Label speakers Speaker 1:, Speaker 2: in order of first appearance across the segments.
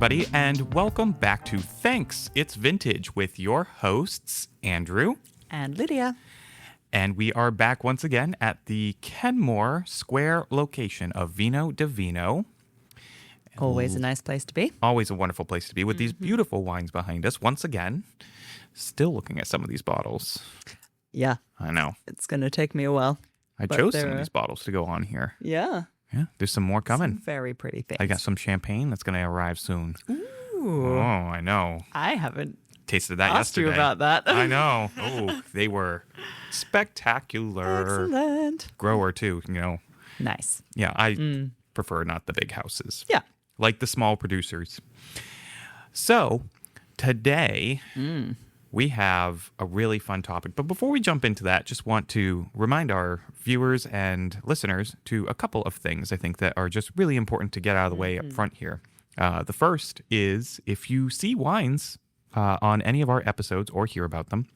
Speaker 1: everybody, and welcome back to Thanks, It's Vintage with your hosts, Andrew
Speaker 2: and Lydia.
Speaker 1: And we are back once again at the Kenmore Square location of Vino Divino.
Speaker 2: Always a nice place to be.
Speaker 1: Always a wonderful place to be with these beautiful wines behind us. Once again, still looking at some of these bottles.
Speaker 2: Yeah.
Speaker 1: I know.
Speaker 2: It's going to take me a while.
Speaker 1: I chose some of these bottles to go on here.
Speaker 2: Yeah.
Speaker 1: Yeah, there's some more coming.
Speaker 2: Some very pretty things.
Speaker 1: I got some champagne that's going to arrive soon.
Speaker 2: Ooh.
Speaker 1: Oh, I know.
Speaker 2: I haven't
Speaker 1: tasted that
Speaker 2: asked
Speaker 1: yesterday.
Speaker 2: you about that.
Speaker 1: I know. Oh, they were spectacular.
Speaker 2: Excellent.
Speaker 1: Grower too,
Speaker 2: Nice.
Speaker 1: Yeah, I prefer not the big houses.
Speaker 2: Yeah.
Speaker 1: Like the small producers. So, today we have a really fun topic. But before we jump into that, just want to remind our viewers and listeners to a couple of things I think that are just really important to get out of the way up front here. The first is if you see wines on any of our episodes or hear about them,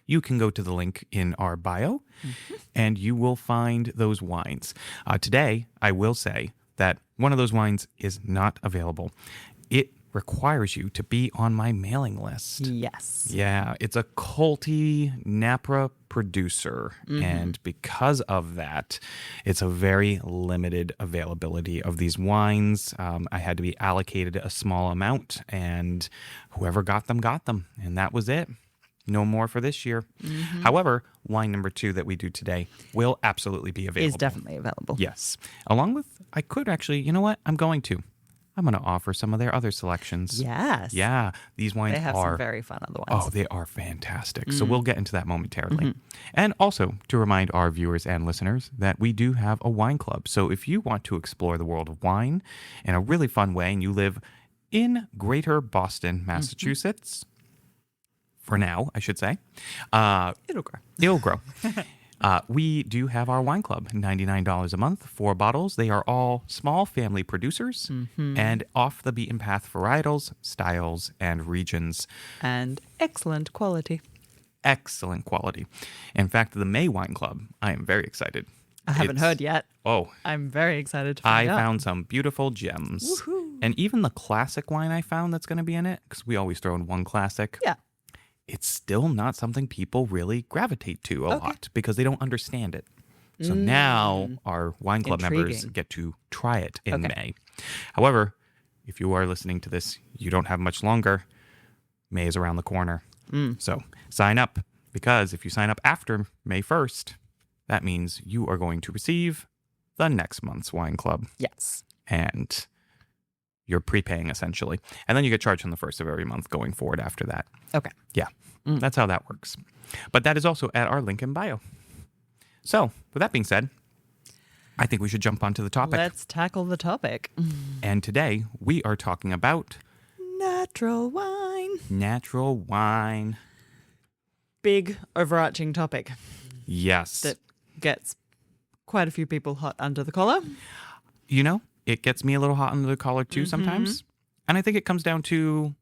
Speaker 1: you can go to the link in our bio and you will find those wines. Today, I will say that one of those wines is not available. It requires you to be on my mailing list.
Speaker 2: Yes.
Speaker 1: Yeah, it's a culty Napa producer. And because of that, it's a very limited availability of these wines. I had to be allocated a small amount, and whoever got them. And that was it. No more for this year. However, wine number 2 that we do today will absolutely be available.
Speaker 2: Is definitely available.
Speaker 1: Yes. Along with, I could actually, you know what? I'm going to offer some of their other selections.
Speaker 2: Yes.
Speaker 1: Yeah. These wines
Speaker 2: They have
Speaker 1: are...
Speaker 2: some very fun other ones.
Speaker 1: Oh, they are fantastic. So we'll get into that momentarily. And also to remind our viewers and listeners that we do have a wine club. So if you want to explore the world of wine in a really fun way and you live in Greater Boston, Massachusetts, for now, I should say.
Speaker 2: It'll grow.
Speaker 1: It'll grow. We do have our wine club, $99 a month, 4 bottles. They are all small family producers and off the beaten path varietals, styles, and regions.
Speaker 2: And excellent quality.
Speaker 1: Excellent quality. In fact, the May Wine Club, I am very excited.
Speaker 2: I haven't heard yet.
Speaker 1: Oh.
Speaker 2: I'm very excited to find out.
Speaker 1: I found some beautiful gems.
Speaker 2: Woohoo.
Speaker 1: And even the classic wine I found that's going to be in it, because we always throw in one classic.
Speaker 2: Yeah.
Speaker 1: It's still not something people really gravitate to a lot because they don't understand it. So now our wine club members get to try it in May. However, if you are listening to this, you don't have much longer. May is around the corner. So sign up, because if you sign up after May 1st, that means you are going to receive the next month's wine club.
Speaker 2: Yes.
Speaker 1: And you're prepaying essentially. And then you get charged on the 1st of every month going forward after that.
Speaker 2: Okay.
Speaker 1: Yeah, that's how that works. But that is also at our link in bio. So with that being said, I think we should jump onto the topic.
Speaker 2: Let's tackle the topic.
Speaker 1: And today we are talking about
Speaker 2: Natural wine.
Speaker 1: natural wine.
Speaker 2: Big overarching topic
Speaker 1: Yes.
Speaker 2: that gets quite a few people hot under the collar.
Speaker 1: It gets me a little hot under the collar too sometimes. And I think it comes down to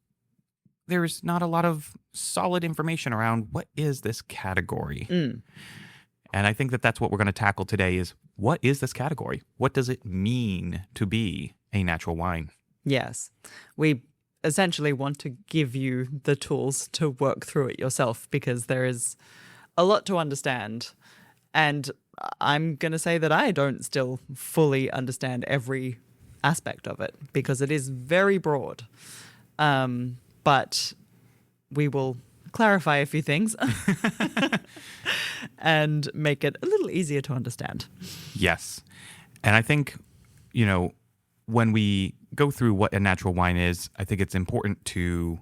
Speaker 1: there's not a lot of solid information around what is this category. And I think that that's what we're going to tackle today is what is this category? What does it mean to be a natural wine?
Speaker 2: Yes. We essentially want to give you the tools to work through it yourself, because there is a lot to understand. And I'm going to say that I don't still fully understand every aspect of it, because it is very broad. But we will clarify a few things and make it a little easier to understand.
Speaker 1: Yes. And I think, when we go through what a natural wine is, I think it's important to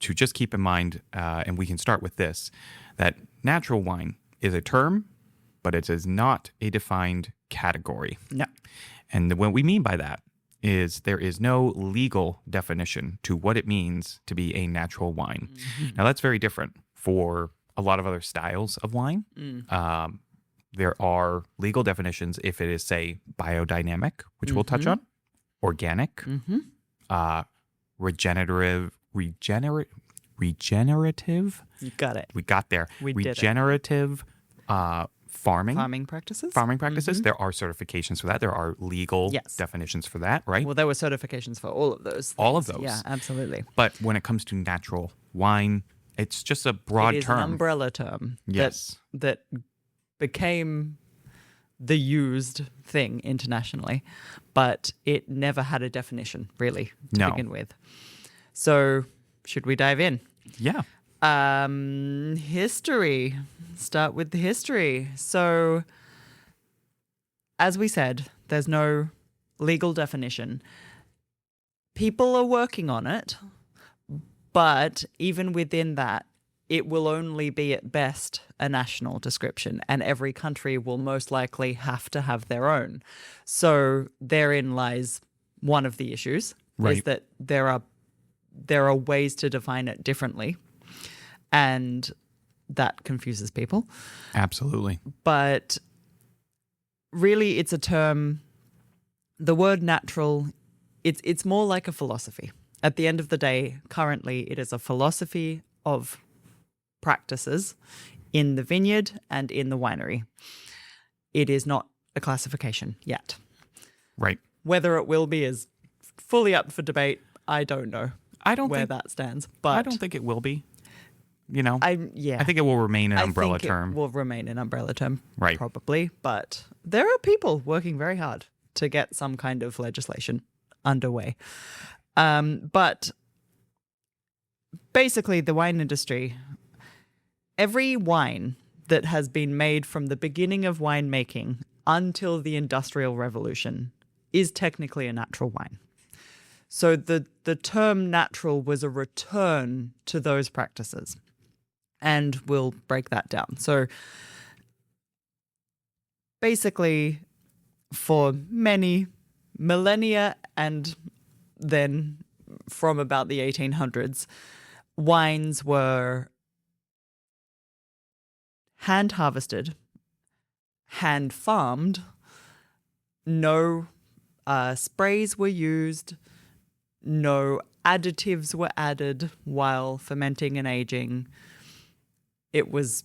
Speaker 1: just keep in mind, and we can start with this, that natural wine is a term, but it is not a defined category.
Speaker 2: No.
Speaker 1: And what we mean by that is there is no legal definition to what it means to be a natural wine. Now, that's very different for a lot of other styles of wine. There are legal definitions if it is, say, biodynamic, which we'll touch on, organic, regenerative. You
Speaker 2: got it.
Speaker 1: We got there.
Speaker 2: We did it.
Speaker 1: Regenerative,
Speaker 2: farming practices.
Speaker 1: There are certifications for that. There are legal definitions for that, right?
Speaker 2: Well, there were certifications for all of those things.
Speaker 1: All of those.
Speaker 2: Yeah, absolutely.
Speaker 1: But when it comes to natural wine, it's just a broad term.
Speaker 2: It is an umbrella term
Speaker 1: Yes.
Speaker 2: that became the used thing internationally, but it never had a definition, really, to begin with. So, should we dive in?
Speaker 1: Yeah.
Speaker 2: History. Start with the history. So, as we said, there's no legal definition. People are working on it, but even within that, it will only be at best a national description, and every country will most likely have to have their own. So therein lies one of the issues, is that there are ways to define it differently, and that confuses people.
Speaker 1: Absolutely.
Speaker 2: But really, it's a term. The word natural, it's more like a philosophy. At the end of the day, currently, it is a philosophy of practices in the vineyard and in the winery. It is not a classification yet.
Speaker 1: Right.
Speaker 2: Whether it will be is fully up for debate. I don't know.
Speaker 1: I don't
Speaker 2: where
Speaker 1: think
Speaker 2: that stands, but
Speaker 1: I don't think it will be. You know,
Speaker 2: I
Speaker 1: think it will remain an umbrella term.
Speaker 2: It will remain an umbrella term,
Speaker 1: right?
Speaker 2: Probably, but there are people working very hard to get some kind of legislation underway. But basically, the wine industry. Every wine that has been made from the beginning of winemaking until the Industrial Revolution is technically a natural wine. So the term natural was a return to those practices. And we'll break that down. So basically, for many millennia and then from about the 1800s, wines were hand harvested, hand farmed, no sprays were used, no additives were added while fermenting and aging. It was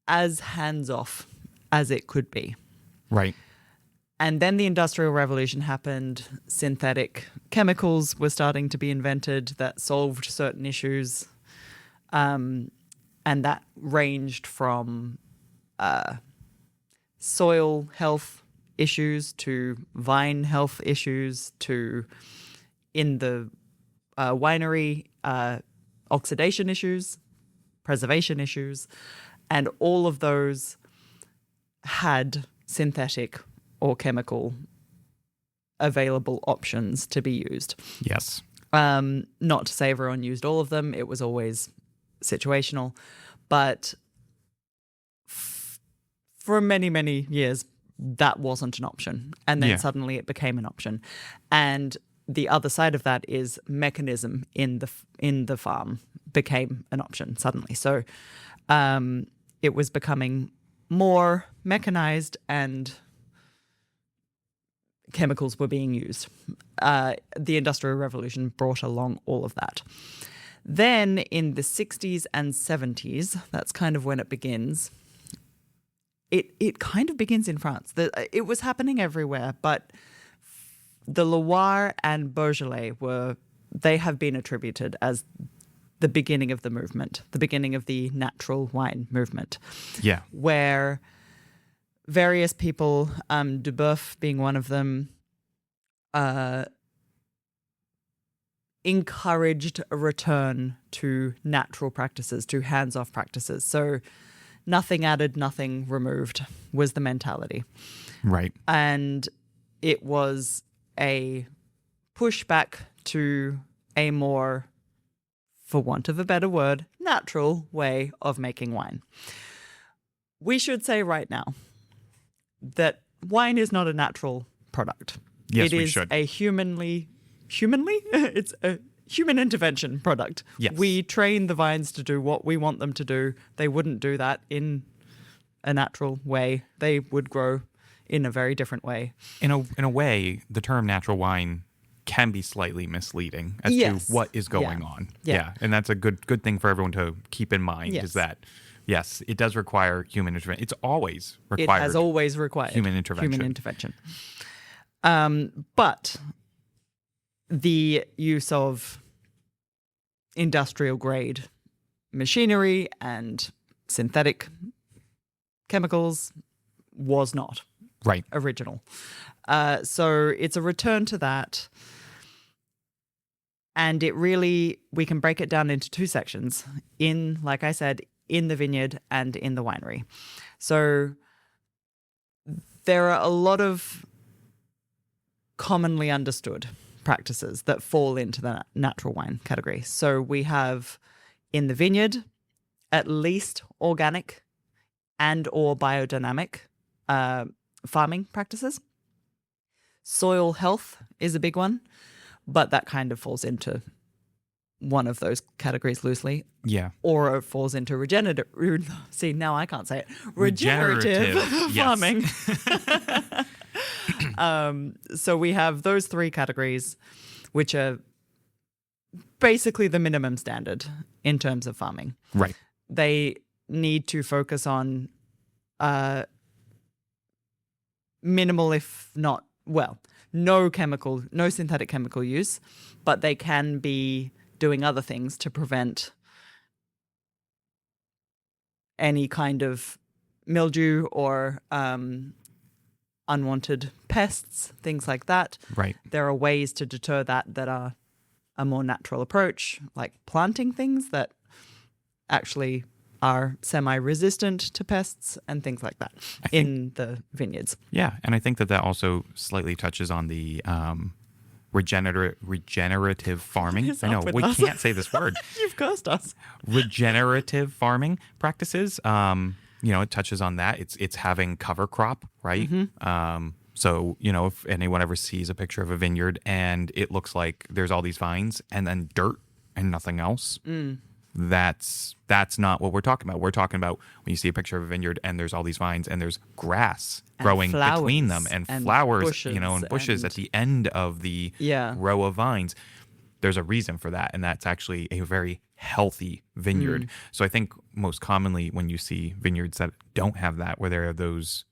Speaker 2: as hands-off as it could be.
Speaker 1: Right.
Speaker 2: And then the Industrial Revolution happened. Synthetic chemicals were starting to be invented that solved certain issues. And that ranged from soil health issues to vine health issues to, in the winery, oxidation issues, preservation issues. And all of those had synthetic or chemical available options to be used.
Speaker 1: Yes.
Speaker 2: Not to say everyone used all of them. It was always situational. But for many, many years, that wasn't an option. And then suddenly it became an option. And the other side of that is mechanism in the farm became an option suddenly. So it was becoming more mechanized and chemicals were being used. The Industrial Revolution brought along all of that. Then in the 60s and 70s, that's kind of when it begins. It kind of begins in France. It was happening everywhere, but the Loire and Beaujolais they have been attributed as the beginning of the movement, the beginning of the natural wine movement.
Speaker 1: Yeah.
Speaker 2: Where various people, Duboeuf being one of them, encouraged a return to natural practices, to hands-off practices. So nothing added, nothing removed was the mentality.
Speaker 1: Right.
Speaker 2: And it was a pushback to a more, for want of a better word, natural way of making wine. We should say right now that wine is not a natural product.
Speaker 1: Yes, we
Speaker 2: should. It is a humanly? It's a human intervention product.
Speaker 1: Yes.
Speaker 2: We train the vines to do what we want them to do. They wouldn't do that in a natural way. They would grow in a very different way.
Speaker 1: In a way, the term natural wine can be slightly misleading as to what is going on.
Speaker 2: Yeah.
Speaker 1: And that's a good thing for everyone to keep in mind is that Yes, it does require human intervention. It's always
Speaker 2: It
Speaker 1: required.
Speaker 2: has always required
Speaker 1: human intervention.
Speaker 2: But the use of industrial grade machinery and synthetic chemicals was not
Speaker 1: Right.
Speaker 2: original. So it's a return to that. And it really, we can break it down into two sections in, like I said, in the vineyard and in the winery. So there are a lot of commonly understood practices that fall into the natural wine category. So we have in the vineyard, at least organic and or biodynamic farming practices. Soil health is a big one, but that kind of falls into one of those categories loosely.
Speaker 1: Yeah.
Speaker 2: Or it falls into regenerative. See, now I can't say it. Regenerative farming. So we have those three categories, which are basically the minimum standard in terms of farming.
Speaker 1: Right.
Speaker 2: They need to focus on minimal, if not, well, no synthetic chemical use, but they can be doing other things to prevent any kind of mildew or unwanted pests, things like that.
Speaker 1: Right.
Speaker 2: There are ways to deter that are a more natural approach, like planting things that actually are semi-resistant to pests and things like that in the vineyards.
Speaker 1: Yeah, and I think that also slightly touches on the regenerative farming. I know, we can't say this word.
Speaker 2: You've cursed us.
Speaker 1: Regenerative farming practices. It touches on that. It's having cover crop, right? Mm-hmm. So, if anyone ever sees a picture of a vineyard and it looks like there's all these vines and then dirt and nothing else, that's not what we're talking about. We're talking about when you see a picture of a vineyard and there's all these vines and there's grass growing between them and flowers,
Speaker 2: bushes,
Speaker 1: and bushes at the end of the row of vines. There's a reason for that, and that's actually a very healthy vineyard. So I think most commonly when you see vineyards that don't have that, where there are those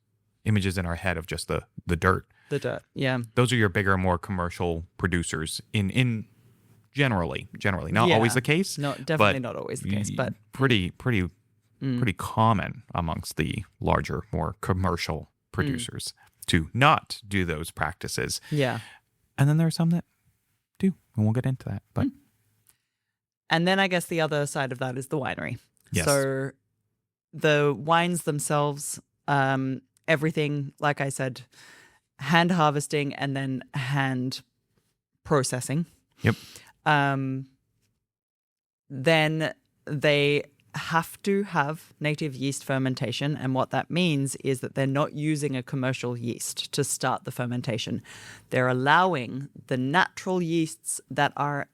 Speaker 1: images in our head of just the dirt.
Speaker 2: The dirt, yeah.
Speaker 1: Those are your bigger, more commercial producers in generally. Not always the case.
Speaker 2: No, definitely not always the case, but
Speaker 1: pretty common amongst the larger, more commercial producers to not do those practices.
Speaker 2: Yeah.
Speaker 1: And then there are some that do, and we'll get into that. But
Speaker 2: and then I guess the other side of that is the winery.
Speaker 1: Yes.
Speaker 2: So the wines themselves, everything, like I said, hand harvesting and then hand processing.
Speaker 1: Yep.
Speaker 2: Then they have to have native yeast fermentation. And what that means is that they're not using a commercial yeast to start the fermentation. They're allowing the natural yeasts that are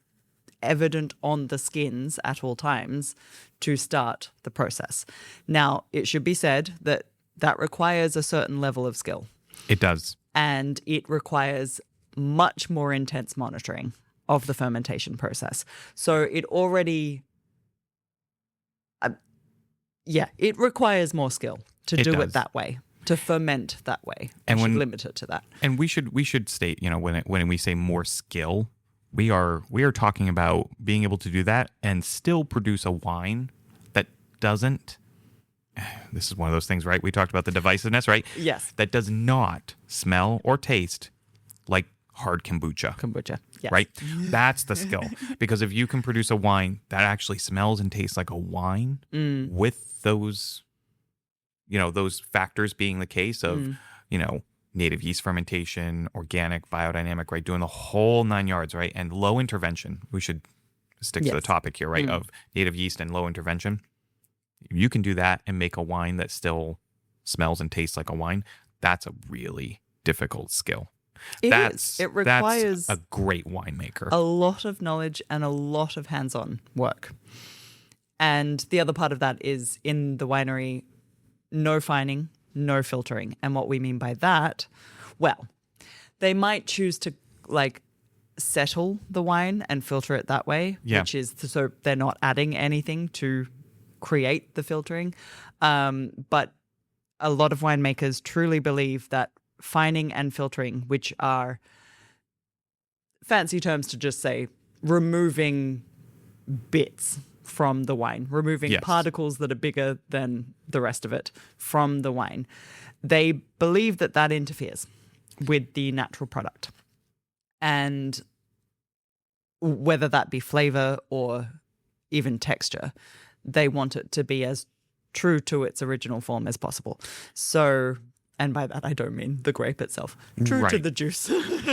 Speaker 2: evident on the skins at all times to start the process. Now, it should be said that that requires a certain level of skill.
Speaker 1: It does.
Speaker 2: And it requires much more intense monitoring of the fermentation process. So it already, it requires more skill to do it that way, to ferment that way. And should limit it to that.
Speaker 1: And we should state, when we say more skill, we are talking about being able to do that and still produce a wine that doesn't. This is one of those things, right? We talked about the divisiveness, right?
Speaker 2: Yes.
Speaker 1: That does not smell or taste like hard kombucha.
Speaker 2: Yes.
Speaker 1: Right? That's the skill. Because if you can produce a wine that actually smells and tastes like a wine with those, those factors being the case of, native yeast fermentation, organic, biodynamic, right? Doing the whole 9 yards, right? And low intervention. We should stick to the topic here, right? Of native yeast and low intervention. You can do that and make a wine that still smells and tastes like a wine. That's a really difficult skill.
Speaker 2: It requires
Speaker 1: that's a great winemaker.
Speaker 2: A lot of knowledge and a lot of hands-on work. And the other part of that is in the winery, no fining, no filtering. And what we mean by that, well, they might choose to settle the wine and filter it that way, which is so they're not adding anything to create the filtering. But a lot of winemakers truly believe that fining and filtering, which are fancy terms to just say removing bits from the wine, removing
Speaker 1: Yes.
Speaker 2: particles that are bigger than the rest of it from the wine. They believe that that interferes with the natural product. And whether that be flavor or even texture, they want it to be as true to its original form as possible. So, and by that I don't mean the grape itself, true to
Speaker 1: Right.
Speaker 2: the juice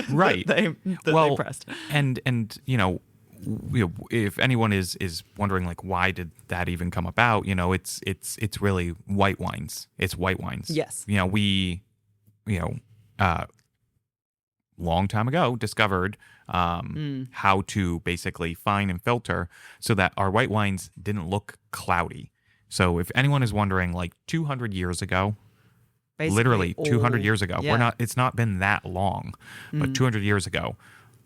Speaker 1: Right.
Speaker 2: that they pressed.
Speaker 1: And if anyone is wondering like why did that even come about, it's really white wines. It's white wines.
Speaker 2: Yes.
Speaker 1: We long time ago discovered how to basically fine and filter so that our white wines didn't look cloudy. So if anyone is wondering, like 200 years ago,
Speaker 2: Basically
Speaker 1: literally 200 years ago,
Speaker 2: yeah.
Speaker 1: it's not been that long, but 200 years ago,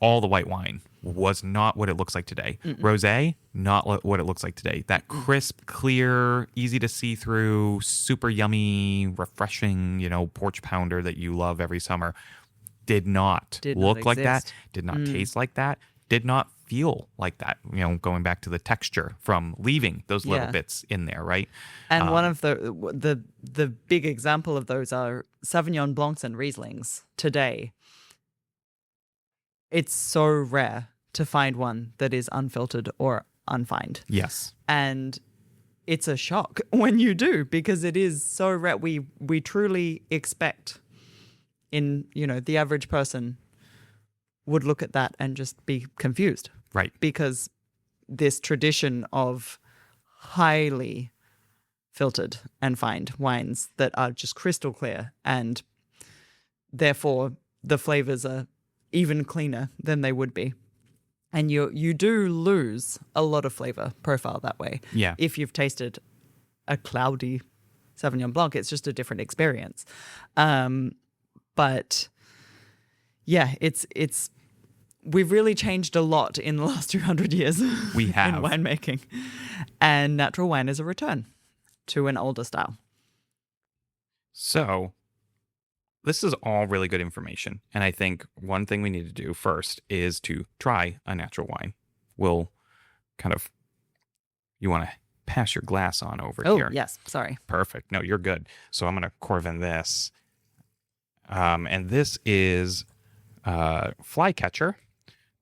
Speaker 1: all the white wine was not what it looks like today. Rosé, not what it looks like today. That crisp, clear, easy to see through, super yummy, refreshing, porch pounder that you love every summer did not look like that, did not taste like that, did not feel like that, going back to the texture from leaving those little bits in there, right?
Speaker 2: And one of the big example of those are Sauvignon Blancs and Rieslings today. It's so rare to find one that is unfiltered or unfined.
Speaker 1: Yes.
Speaker 2: And it's a shock when you do, because it is so rare. We truly expect the average person would look at that and just be confused.
Speaker 1: Right.
Speaker 2: Because this tradition of highly filtered and fined wines that are just crystal clear, and therefore the flavors are even cleaner than they would be. And you do lose a lot of flavor profile that way.
Speaker 1: Yeah.
Speaker 2: If you've tasted a cloudy Sauvignon Blanc, it's just a different experience. But yeah, it's we've really changed a lot in the last 200 years.
Speaker 1: We have.
Speaker 2: In winemaking. And natural wine is a return to an older style.
Speaker 1: So this is all really good information. And I think one thing we need to do first is to try a natural wine. We'll you want to pass your glass on over here.
Speaker 2: Oh, yes. Sorry.
Speaker 1: Perfect. No, you're good. So I'm going to Corvin this. And this is Flycatcher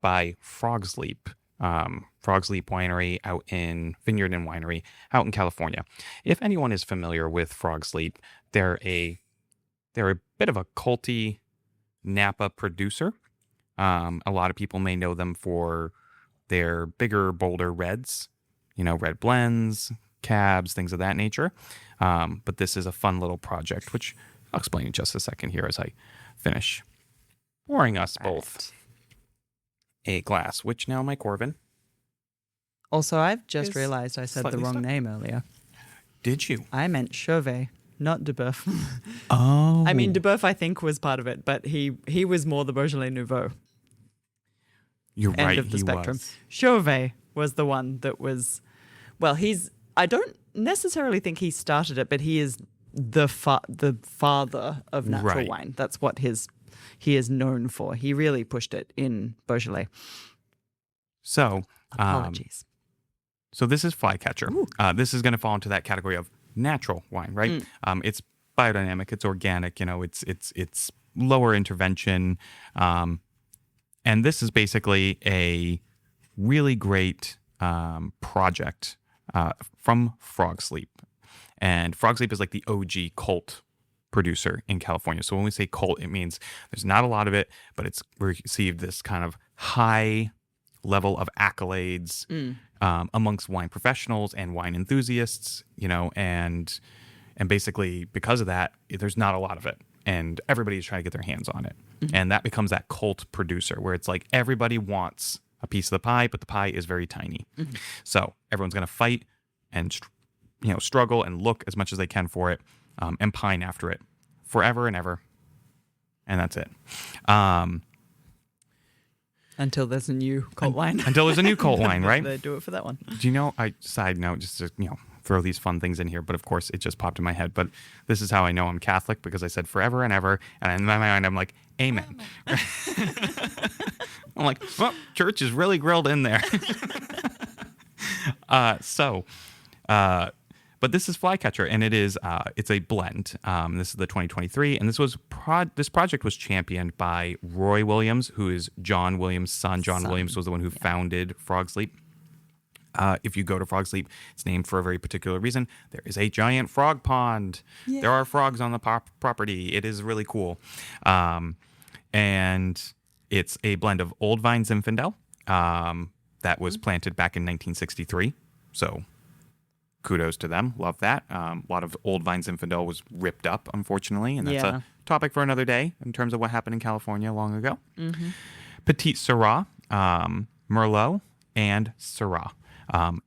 Speaker 1: by Frog's Leap. Frog's Leap Winery out in Vineyard and Winery out in California. If anyone is familiar with Frog's Leap, they're a bit of a culty Napa producer. A lot of people may know them for their bigger, bolder reds, red blends, cabs, things of that nature. But this is a fun little project, which I'll explain in just a second here as I finish pouring us both a glass. Which now, my Corvin?
Speaker 2: Also, I've just
Speaker 1: Is
Speaker 2: realized I said the
Speaker 1: slightly
Speaker 2: wrong
Speaker 1: stuck.
Speaker 2: name earlier.
Speaker 1: Did you?
Speaker 2: I meant Chauvet, not Deboeuf.
Speaker 1: Oh.
Speaker 2: I mean, Deboeuf, I think, was part of it, but he was more the Beaujolais Nouveau
Speaker 1: You're
Speaker 2: end
Speaker 1: right,
Speaker 2: of the
Speaker 1: he
Speaker 2: spectrum.
Speaker 1: was.
Speaker 2: Chauvet was the one that was, well, I don't necessarily think he started it, but he is the father of natural
Speaker 1: Right.
Speaker 2: wine. That's what he is known for. He really pushed it in Beaujolais.
Speaker 1: So,
Speaker 2: Apologies.
Speaker 1: so this is Flycatcher. This is going to fall into that category of natural wine, right? It's biodynamic. It's organic. It's lower intervention. And this is basically a really great project from Frog Sleep. And Frog Sleep is like the OG cult producer in California. So when we say cult, it means there's not a lot of it, but it's received this kind of high level of accolades amongst wine professionals and wine enthusiasts, and basically because of that, there's not a lot of it. And everybody's trying to get their hands on it. And that becomes that cult producer where it's like everybody wants a piece of the pie, but the pie is very tiny. So everyone's going to fight and struggle and look as much as they can for it and pine after it forever and ever. And that's it.
Speaker 2: Until there's a new cult wine.
Speaker 1: Until there's a new cult wine, right?
Speaker 2: They do it for that one.
Speaker 1: Do you know, side note, just to, throw these fun things in here, but of course it just popped in my head. But this is how I know I'm Catholic, because I said forever and ever, and in my mind I'm like, amen. I'm like, well, church is really grilled in there. But this is Flycatcher, and it's a blend. This is the 2023, and this project was championed by Roy Williams, who is John Williams' son. John Williams was the one who founded Frog Sleep. If you go to Frog Sleep, it's named for a very particular reason. There is a giant frog pond. Yeah. There are frogs on the property. It is really cool. And it's a blend of Old Vine Zinfandel that was planted back in 1963. So kudos to them. Love that. A lot of Old Vine Zinfandel was ripped up, unfortunately. And that's a topic for another day in terms of what happened in California long ago. Mm-hmm. Petit Syrah, Merlot, and Syrah.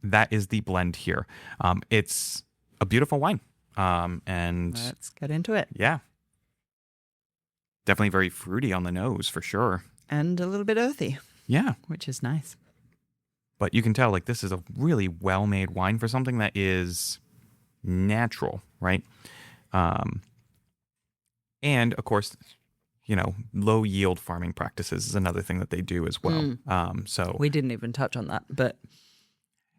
Speaker 1: That is the blend here. It's a beautiful wine. And
Speaker 2: let's get into it.
Speaker 1: Yeah. Definitely very fruity on the nose for sure.
Speaker 2: And a little bit earthy.
Speaker 1: Yeah.
Speaker 2: Which is nice.
Speaker 1: But you can tell, like, this is a really well-made wine for something that is natural, right? And, of course, low-yield farming practices is another thing that they do as well. So
Speaker 2: we didn't even touch on that, but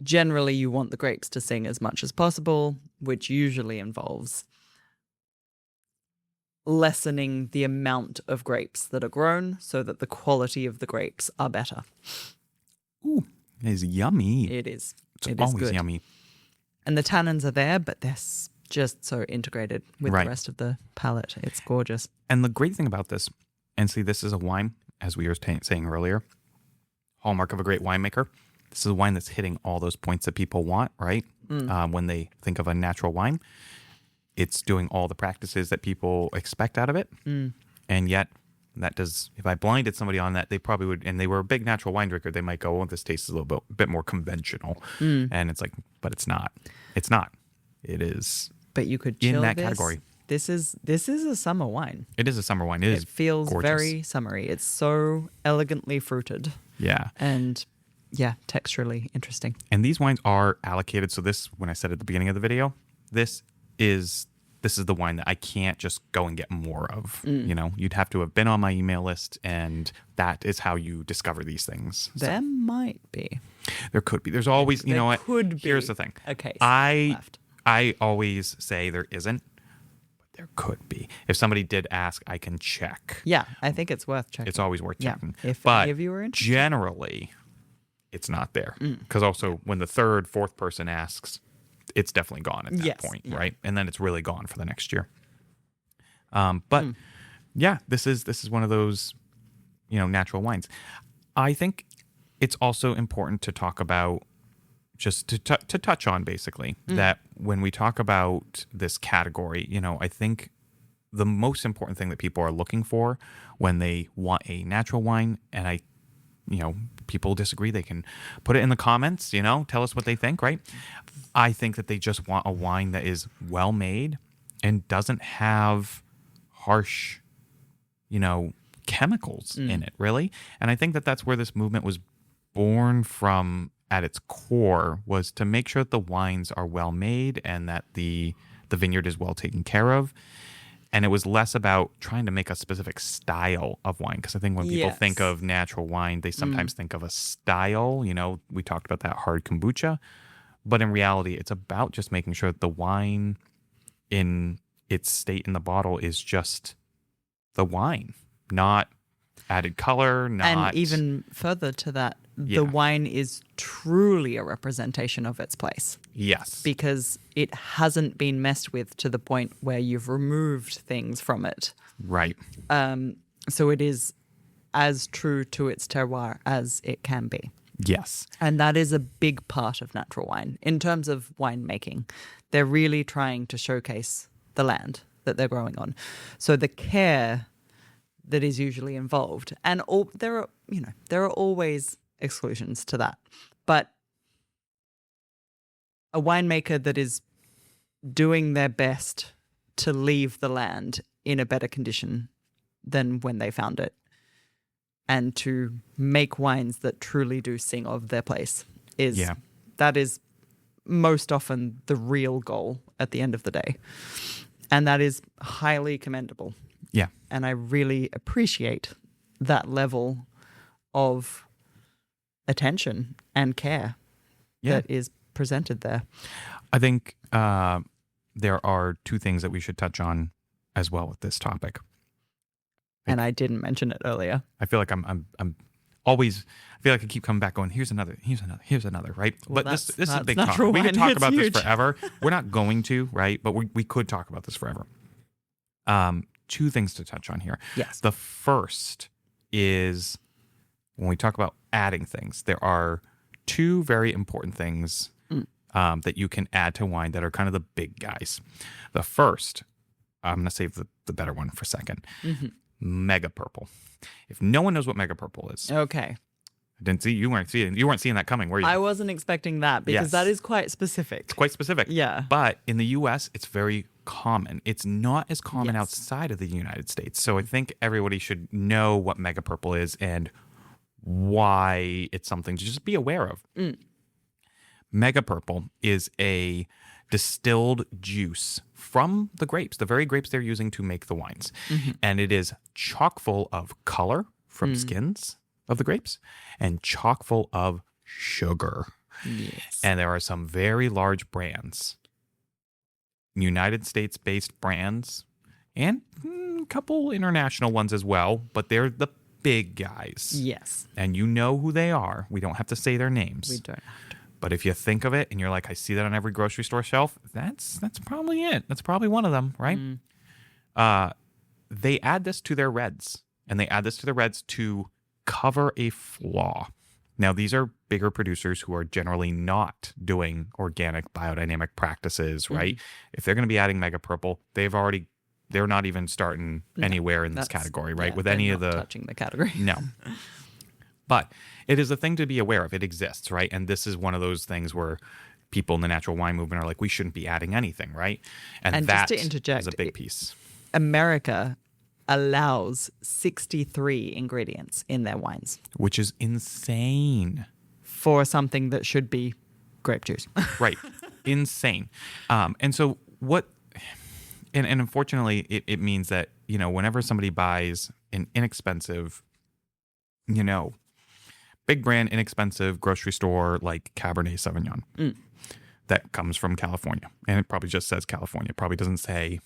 Speaker 2: generally you want the grapes to sing as much as possible, which usually involves lessening the amount of grapes that are grown so that the quality of the grapes are better.
Speaker 1: Ooh. It is yummy.
Speaker 2: It is.
Speaker 1: It's always good. Yummy.
Speaker 2: And the tannins are there, but they're just so integrated with the rest of the palate. It's gorgeous.
Speaker 1: And the great thing about this, and see, this is a wine, as we were saying earlier, hallmark of a great winemaker. This is a wine that's hitting all those points that people want, right? When they think of a natural wine, it's doing all the practices that people expect out of it. And yet, if I blinded somebody on that, they probably would, and they were a big natural wine drinker, they might go, oh, this tastes a little bit more conventional. And it's like, but it's not. It's not. It is.
Speaker 2: But you could chill
Speaker 1: in that
Speaker 2: this.
Speaker 1: Category.
Speaker 2: This is a summer wine.
Speaker 1: It is a summer wine. It
Speaker 2: feels
Speaker 1: gorgeous.
Speaker 2: Very summery. It's so elegantly fruited.
Speaker 1: Yeah.
Speaker 2: And yeah, texturally interesting.
Speaker 1: And these wines are allocated. So this, when I said at the beginning of the video, this is the wine that I can't just go and get more of. You'd have to have been on my email list, and that is how you discover these things.
Speaker 2: There might be.
Speaker 1: There could be. There's always,
Speaker 2: could be.
Speaker 1: Here's the thing.
Speaker 2: Okay.
Speaker 1: I always say there isn't, but there could be. If somebody did ask, I can check.
Speaker 2: Yeah, I think it's worth checking.
Speaker 1: It's always worth checking.
Speaker 2: If any of you are interested.
Speaker 1: Generally, it's not there. Because also, when the third, fourth person asks, it's definitely gone at that point, right? And then it's really gone for the next year. Yeah, this is one of those, natural wines. I think it's also important to talk about, just to touch on basically, that when we talk about this category, I think the most important thing that people are looking for when they want a natural wine, and people disagree, they can put it in the comments, tell us what they think, right? I think that they just want a wine that is well made and doesn't have harsh, chemicals in it, really. And I think that that's where this movement was born from at its core, was to make sure that the wines are well made and that the vineyard is well taken care of. And it was less about trying to make a specific style of wine. Because I think when people think of natural wine, they sometimes think of a style. We talked about that hard kombucha. But in reality, it's about just making sure that the wine in its state in the bottle is just the wine, not added color, not...
Speaker 2: And even further to that, the wine is truly a representation of its place.
Speaker 1: Yes.
Speaker 2: Because it hasn't been messed with to the point where you've removed things from it.
Speaker 1: Right.
Speaker 2: So it is as true to its terroir as it can be.
Speaker 1: Yes.
Speaker 2: And that is a big part of natural wine. In terms of winemaking, they're really trying to showcase the land that they're growing on. So the care that is usually involved, and there are always exclusions to that. But a winemaker that is doing their best to leave the land in a better condition than when they found it, and to make wines that truly do sing of their place, that is most often the real goal at the end of the day. And that is highly commendable.
Speaker 1: Yeah.
Speaker 2: And I really appreciate that level of attention and care that is presented there.
Speaker 1: I think there are two things that we should touch on as well with this topic.
Speaker 2: And I didn't mention it earlier.
Speaker 1: I feel like I'm always, I feel like I keep coming back going, here's another, right?
Speaker 2: Well,
Speaker 1: but this is a big
Speaker 2: natural
Speaker 1: topic. We could
Speaker 2: wine.
Speaker 1: talk
Speaker 2: It's
Speaker 1: about
Speaker 2: huge.
Speaker 1: this forever. We're not going to, right? But we could talk about this forever. Two things to touch on here.
Speaker 2: Yes.
Speaker 1: The first is when we talk about adding things, there are two very important things that you can add to wine that are kind of the big guys. The first, I'm going to save the better one for a second. Mega purple. If no one knows what mega purple is,
Speaker 2: Okay.
Speaker 1: I didn't see you weren't seeing that coming, were you?
Speaker 2: I wasn't expecting that because
Speaker 1: Yes.
Speaker 2: that is quite specific.
Speaker 1: It's quite specific.
Speaker 2: Yeah.
Speaker 1: But in the US, it's very common. It's not as common
Speaker 2: Yes.
Speaker 1: outside of the United States. So I think everybody should know what mega purple is and why it's something to just be aware of. Mega purple is a distilled juice from the grapes, the very grapes they're using to make the wines. And it is chock full of color from skins of the grapes and chock full of sugar.
Speaker 2: Yes.
Speaker 1: And there are some very large brands, United States-based brands, and a couple international ones as well, but they're the big guys.
Speaker 2: Yes.
Speaker 1: And you know who they are. We don't have to say their names.
Speaker 2: We don't have to.
Speaker 1: But if you think of it and you're like, I see that on every grocery store shelf, that's probably it. That's probably one of them, right? They add this to their reds, and they add this to their reds to cover a flaw. Now, these are bigger producers who are generally not doing organic biodynamic practices, right? If they're going to be adding mega purple, they're not even starting anywhere in this category, right?
Speaker 2: Yeah,
Speaker 1: With
Speaker 2: they're
Speaker 1: any
Speaker 2: not
Speaker 1: of the
Speaker 2: touching the category.
Speaker 1: no. But it is a thing to be aware of. It exists, right? And this is one of those things where people in the natural wine movement are like, we shouldn't be adding anything, right?
Speaker 2: And
Speaker 1: that
Speaker 2: just to interject,
Speaker 1: is a big piece.
Speaker 2: America allows 63 ingredients in their wines
Speaker 1: Which is insane.
Speaker 2: for something that should be grape juice.
Speaker 1: Right. Insane. And so what, and unfortunately, it means that, whenever somebody buys an inexpensive, big brand, inexpensive grocery store like Cabernet Sauvignon that comes from California, and it probably just says California, it probably doesn't say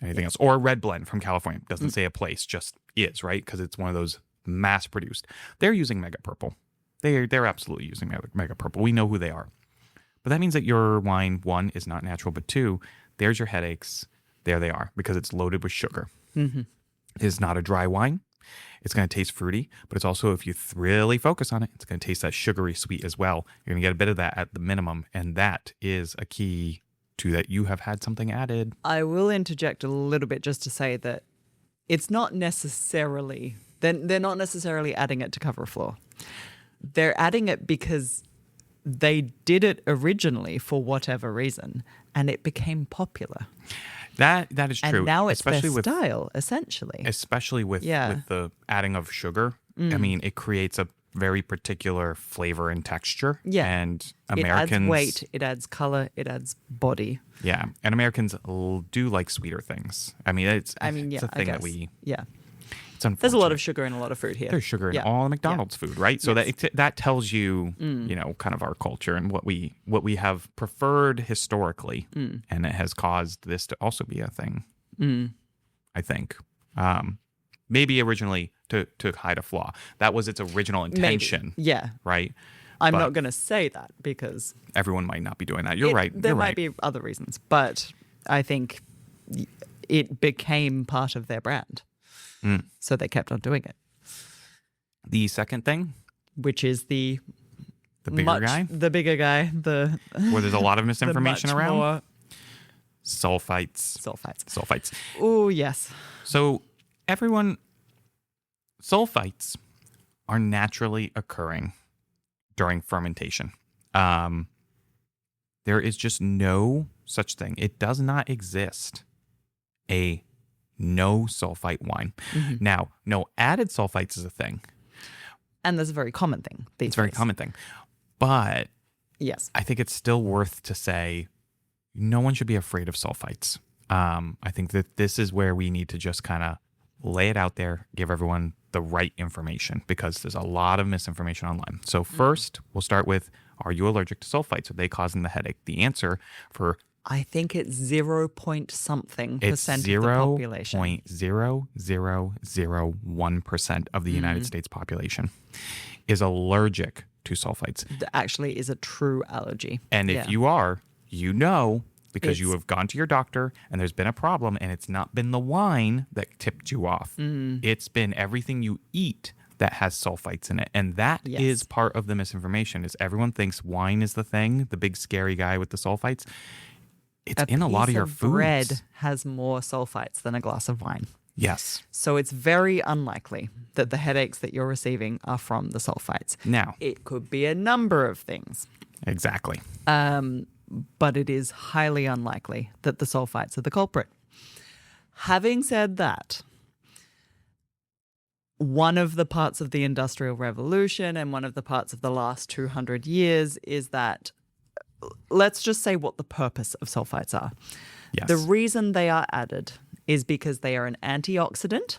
Speaker 1: anything else, or a red blend from California, doesn't say a place, just is, right? Because it's one of those mass produced. They're using mega purple. They're absolutely using mega purple. We know who they are. But that means that your wine, one, is not natural, but two, there's your headaches. There they are, because it's loaded with sugar. It is not a dry wine. It's going to taste fruity, but it's also, if you really focus on it, it's going to taste that sugary sweet as well. You're going to get a bit of that at the minimum, and that is a key to that you have had something added.
Speaker 2: I will interject a little bit just to say that it's not necessarily, they're not necessarily adding it to cover a flaw. They're adding it because they did it originally for whatever reason, and it became popular.
Speaker 1: That is true.
Speaker 2: And now it's
Speaker 1: especially
Speaker 2: their
Speaker 1: with
Speaker 2: style, essentially.
Speaker 1: especially with the adding of sugar. I mean, it creates a very particular flavor and texture.
Speaker 2: Yeah.
Speaker 1: And
Speaker 2: It
Speaker 1: Americans,
Speaker 2: adds weight, it adds color, it adds body.
Speaker 1: yeah, and Americans do like sweeter things. I mean, it's
Speaker 2: Yeah,
Speaker 1: a
Speaker 2: I
Speaker 1: thing
Speaker 2: guess.
Speaker 1: that we.
Speaker 2: Yeah.
Speaker 1: It's unfortunate.
Speaker 2: There's a lot of sugar and a lot of fruit here.
Speaker 1: There's sugar in
Speaker 2: Yeah.
Speaker 1: all McDonald's food, right? So
Speaker 2: Yes.
Speaker 1: that tells you, kind of our culture and what we have preferred historically, and it has caused this to also be a thing. I think, maybe originally to hide a flaw. That was its original intention,
Speaker 2: Maybe. Yeah.
Speaker 1: right?
Speaker 2: I'm
Speaker 1: But
Speaker 2: not going to say that because
Speaker 1: everyone might not be doing that. You're right.
Speaker 2: there
Speaker 1: You're
Speaker 2: might
Speaker 1: right.
Speaker 2: be other reasons, but I think it became part of their brand. So they kept on doing it,
Speaker 1: The second thing,
Speaker 2: which is the
Speaker 1: bigger guy,
Speaker 2: the bigger guy, the
Speaker 1: where there's a lot of misinformation
Speaker 2: the much
Speaker 1: around,
Speaker 2: more
Speaker 1: sulfites.
Speaker 2: sulfites. Oh yes,
Speaker 1: So sulfites are naturally occurring during fermentation. There is just no such thing. It does not exist a no sulfite wine. Now, no added sulfites is a thing.
Speaker 2: and that's a very common thing.
Speaker 1: It's a very common thing. But
Speaker 2: Yes.
Speaker 1: I think it's still worth to say no one should be afraid of sulfites. I think that this is where we need to just kind of lay it out there, give everyone the right information, because there's a lot of misinformation online. So first, we'll start with, are you allergic to sulfites? Are they causing the headache? The answer for
Speaker 2: I think it's 0 point something
Speaker 1: it's
Speaker 2: percent of the population.
Speaker 1: 0.0001% of the United States population is allergic to sulfites.
Speaker 2: That actually is a true allergy.
Speaker 1: And if you are, you know, because you
Speaker 2: It's-
Speaker 1: have gone to your doctor and there's been a problem, and it's not been the wine that tipped you off. It's been everything you eat that has sulfites in it. And that is part of the misinformation, is everyone thinks wine is the thing, the big scary guy with the sulfites. It's in a lot of your foods.
Speaker 2: Bread has more sulfites than a glass of wine.
Speaker 1: Yes.
Speaker 2: So it's very unlikely that the headaches that you're receiving are from the sulfites.
Speaker 1: Now,
Speaker 2: It could be a number of things,
Speaker 1: exactly.
Speaker 2: but it is highly unlikely that the sulfites are the culprit. Having said that, one of the parts of the Industrial Revolution and one of the parts of the last 200 years is that, let's just say what the purpose of sulfites are.
Speaker 1: Yes.
Speaker 2: The reason they are added is because they are an antioxidant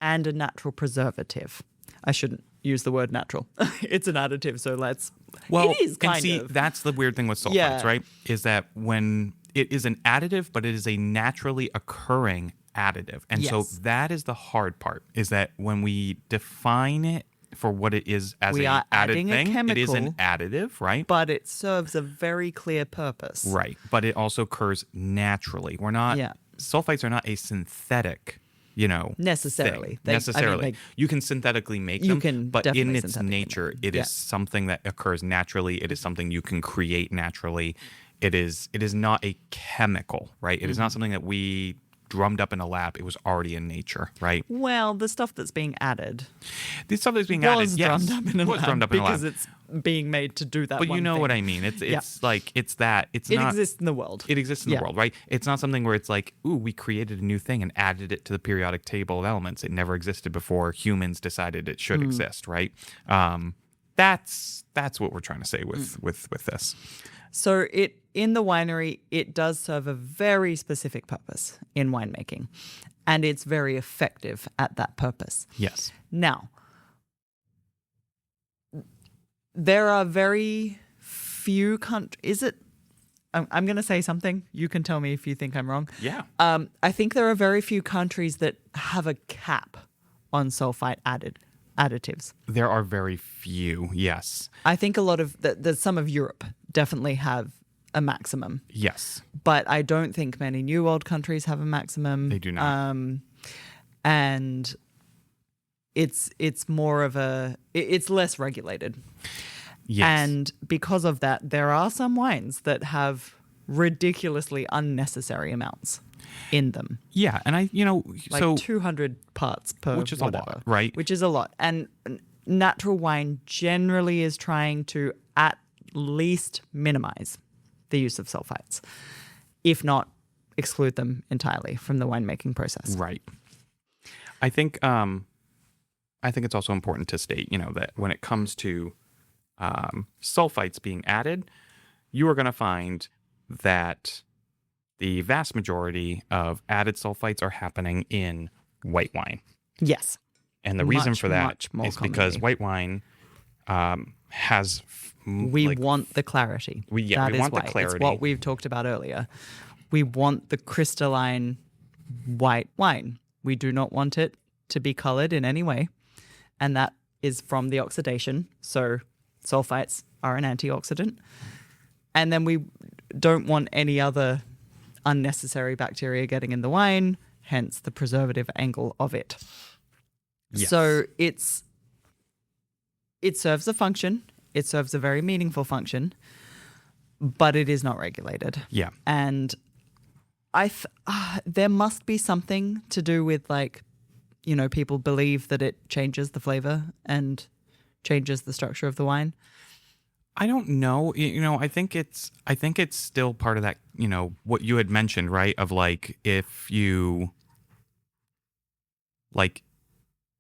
Speaker 2: and a natural preservative. I shouldn't use the word natural. It's an additive, so let's...
Speaker 1: Well,
Speaker 2: it is kind
Speaker 1: and see,
Speaker 2: of.
Speaker 1: that's the weird thing with sulfites,
Speaker 2: Yeah.
Speaker 1: right? Is that when it is an additive, but it is a naturally occurring additive. And so
Speaker 2: Yes.
Speaker 1: that is the hard part, is that when we define it for what it is as
Speaker 2: We
Speaker 1: a
Speaker 2: are
Speaker 1: added
Speaker 2: adding a
Speaker 1: thing, it is an
Speaker 2: chemical.
Speaker 1: additive, right?
Speaker 2: But it serves a very clear purpose.
Speaker 1: Right. But it also occurs naturally. We're not,
Speaker 2: Yeah.
Speaker 1: sulfites are not a synthetic,
Speaker 2: Necessarily.
Speaker 1: thing.
Speaker 2: They- I mean,
Speaker 1: Necessarily. You can synthetically make
Speaker 2: You
Speaker 1: them,
Speaker 2: can
Speaker 1: but in
Speaker 2: definitely
Speaker 1: its
Speaker 2: synthetically
Speaker 1: nature,
Speaker 2: make them.
Speaker 1: it
Speaker 2: Yeah.
Speaker 1: is something that occurs naturally. It is something you can create naturally. It is not a chemical, right? It is
Speaker 2: Mm-hmm.
Speaker 1: not something that we drummed up in a lab. It was already in nature, right?
Speaker 2: Well, the stuff that's being added
Speaker 1: The stuff that's being
Speaker 2: was
Speaker 1: added, yes,
Speaker 2: drummed up in a
Speaker 1: was
Speaker 2: lab
Speaker 1: drummed up in a
Speaker 2: because
Speaker 1: lab.
Speaker 2: it's being made to do that
Speaker 1: But you
Speaker 2: one
Speaker 1: know
Speaker 2: thing.
Speaker 1: what I mean. It's
Speaker 2: Yeah.
Speaker 1: like, it's that. It's
Speaker 2: It
Speaker 1: not.
Speaker 2: exists in the world.
Speaker 1: It exists in
Speaker 2: Yeah.
Speaker 1: the world, right? It's not something where it's like, ooh, we created a new thing and added it to the periodic table of elements. It never existed before humans decided it should exist, right? That's what we're trying to say with this.
Speaker 2: So in the winery, it does serve a very specific purpose in winemaking, and it's very effective at that purpose.
Speaker 1: Yes.
Speaker 2: Now, there are very few countries. Is it? I'm going to say something. You can tell me if you think I'm wrong.
Speaker 1: Yeah.
Speaker 2: I think there are very few countries that have a cap on sulfite additives.
Speaker 1: There are very few. Yes.
Speaker 2: I think a lot of some of Europe definitely have a maximum,
Speaker 1: Yes.
Speaker 2: but I don't think many New World countries have a maximum.
Speaker 1: They do not.
Speaker 2: And it's more of it's less regulated.
Speaker 1: Yes.
Speaker 2: And because of that, there are some wines that have ridiculously unnecessary amounts in them.
Speaker 1: yeah. And
Speaker 2: Like
Speaker 1: so
Speaker 2: 200 parts per
Speaker 1: which is a lot,
Speaker 2: whatever,
Speaker 1: right?
Speaker 2: Which is a lot. And natural wine generally is trying to at least minimize the use of sulfites, if not exclude them entirely from the winemaking process.
Speaker 1: Right. I think it's also important to state, that when it comes to sulfites being added, you are going to find that the vast majority of added sulfites are happening in white wine.
Speaker 2: Yes.
Speaker 1: And the reason
Speaker 2: Much,
Speaker 1: for that
Speaker 2: much more
Speaker 1: is because
Speaker 2: commonly.
Speaker 1: white wine has
Speaker 2: We want the clarity.
Speaker 1: we
Speaker 2: That is
Speaker 1: want the
Speaker 2: why.
Speaker 1: clarity.
Speaker 2: It's what we've talked about earlier. We want the crystalline white wine. We do not want it to be colored in any way. And that is from the oxidation. So sulfites are an antioxidant. And then we don't want any other unnecessary bacteria getting in the wine, hence the preservative angle of it.
Speaker 1: Yes.
Speaker 2: So it serves a function. It serves a very meaningful function, but it is not regulated.
Speaker 1: Yeah.
Speaker 2: And there must be something to do with people believe that it changes the flavor and changes the structure of the wine.
Speaker 1: I don't know. I think it's still part of that, what you had mentioned, right? Of if you